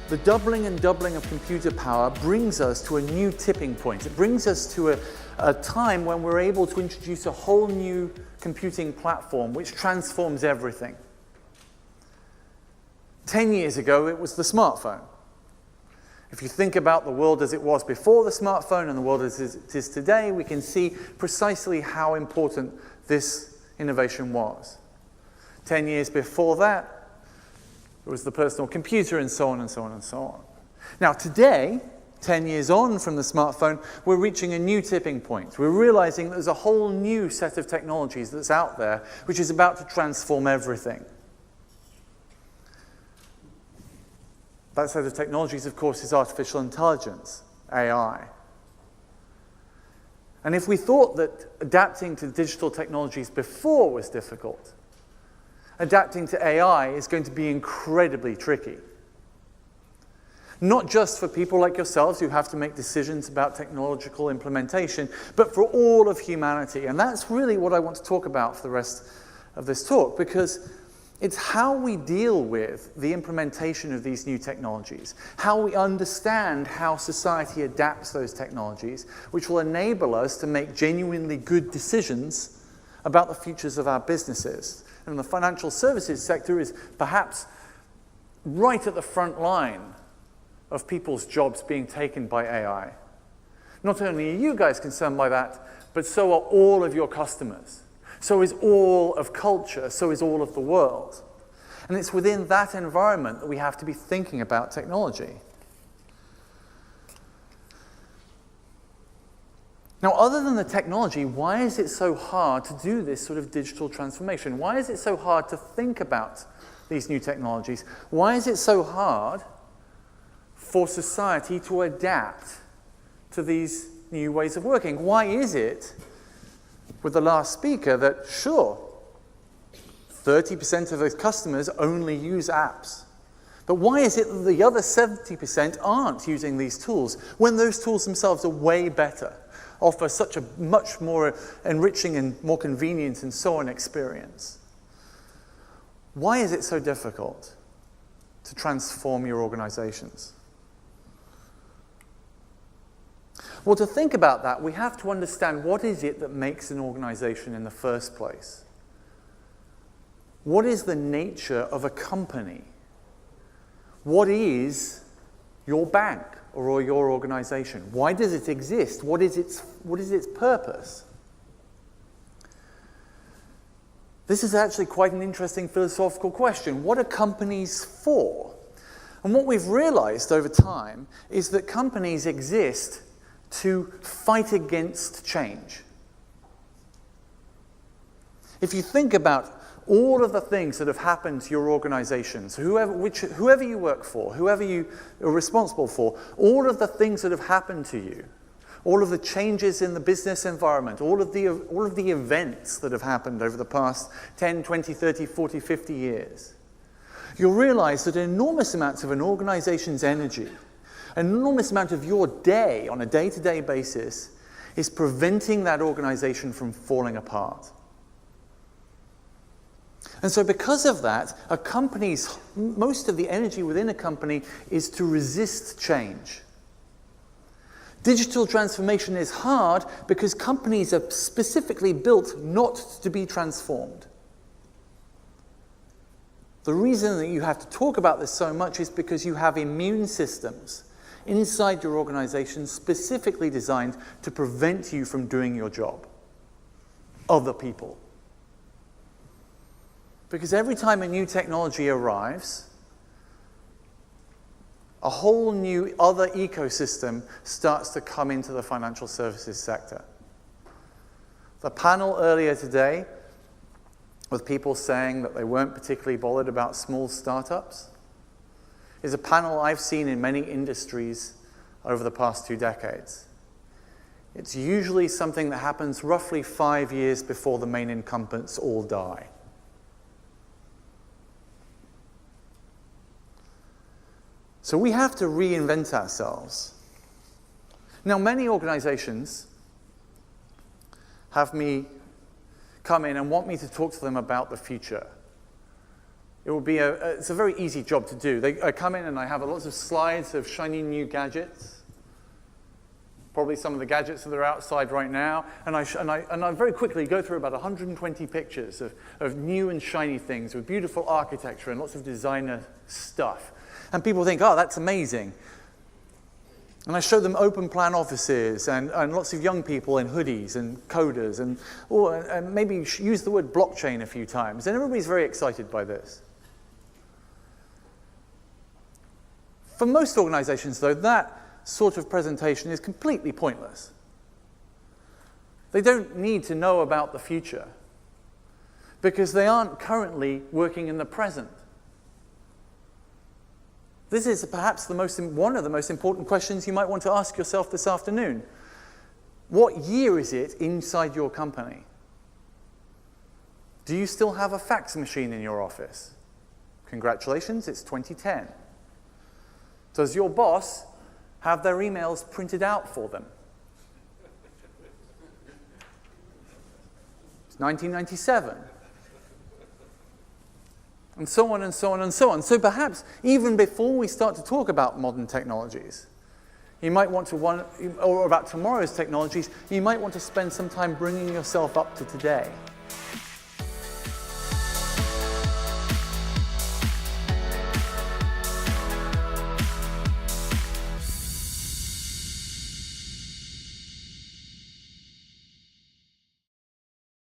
The doubling and doubling of computer power brings us to a new tipping point. It brings us to a time when we're able to introduce a whole new computing platform which transforms everything. 10 years ago, it was the smartphone. If you think about the world as it was before the smartphone and the world as it is today, we can see precisely how important this innovation was. 10 years before that, it was the personal computer, and so on and so on and so on. Now today, 10 years on from the smartphone, we're reaching a new tipping point. We're realizing there's a whole new set of technologies that's out there which is about to transform everything. That set of technologies, of course, is artificial intelligence, AI. And if we thought that adapting to digital technologies before was difficult, adapting to AI is going to be incredibly tricky. Not just for people like yourselves who have to make decisions about technological implementation, but for all of humanity. And that's really what I want to talk about for the rest of this talk, because it's how we deal with the implementation of these new technologies, how we understand how society adapts those technologies, which will enable us to make genuinely good decisions about the futures of our businesses. And the financial services sector is perhaps right at the front line of people's jobs being taken by AI. Not only are you guys concerned by that, but so are all of your customers. So is all of culture, so is all of the world. And it's within that environment that we have to be thinking about technology. Now, other than the technology, why is it so hard to do this sort of digital transformation? Why is it so hard to think about these new technologies? Why is it so hard for society to adapt to these new ways of working? Why is it, with the last speaker, that sure, 30% of those customers only use apps? But why is it that the other 70% aren't using these tools when those tools themselves are way better, offer such a much more enriching and more convenient and so on experience? Why is it so difficult to transform your organizations? Well, to think about that, we have to understand what is it that makes an organization in the first place. What is the nature of a company? What is your bank or your organization? Why does it exist? What is its purpose? This is actually quite an interesting philosophical question. What are companies for? And what we've realized over time is that companies exist to fight against change. If you think about all of the things that have happened to your organizations, whoever you work for, whoever you are responsible for, all of the things that have happened to you, all of the changes in the business environment, all of the events that have happened over the past 10, 20, 30, 40, 50 years, you'll realize that enormous amounts of an organization's energy, an enormous amount of your day on a day-to-day basis is preventing that organization from falling apart. And so because of that, most of the energy within a company is to resist change. Digital transformation is hard because companies are specifically built not to be transformed. The reason that you have to talk about this so much is because you have immune systems inside your organization specifically designed to prevent you from doing your job. Other people. Because every time a new technology arrives, a whole new other ecosystem starts to come into the financial services sector. The panel earlier today with people saying that they weren't particularly bothered about small startups is a panel I've seen in many industries over the past 2 decades. It's usually something that happens roughly 5 years before the main incumbents all die. So we have to reinvent ourselves. Now, many organizations have me come in and want me to talk to them about the future. It will be it's a very easy job to do. I come in and I have lots of slides of shiny new gadgets. Probably some of the gadgets that are outside right now, and I very quickly go through about 120 pictures of new and shiny things with beautiful architecture and lots of designer stuff. And people think, oh, that's amazing. And I show them open plan offices and lots of young people in hoodies and coders and maybe use the word blockchain a few times. And everybody's very excited by this. For most organizations, though, that sort of presentation is completely pointless. They don't need to know about the future because they aren't currently working in the present. This is perhaps one of the most important questions you might want to ask yourself this afternoon. What year is it inside your company? Do you still have a fax machine in your office? Congratulations, it's 2010. Does your boss have their emails printed out for them? It's 1997. And so on and so on and so on. So perhaps even before we start to talk about modern technologies, you might want to or about tomorrow's technologies, you might want to spend some time bringing yourself up to today.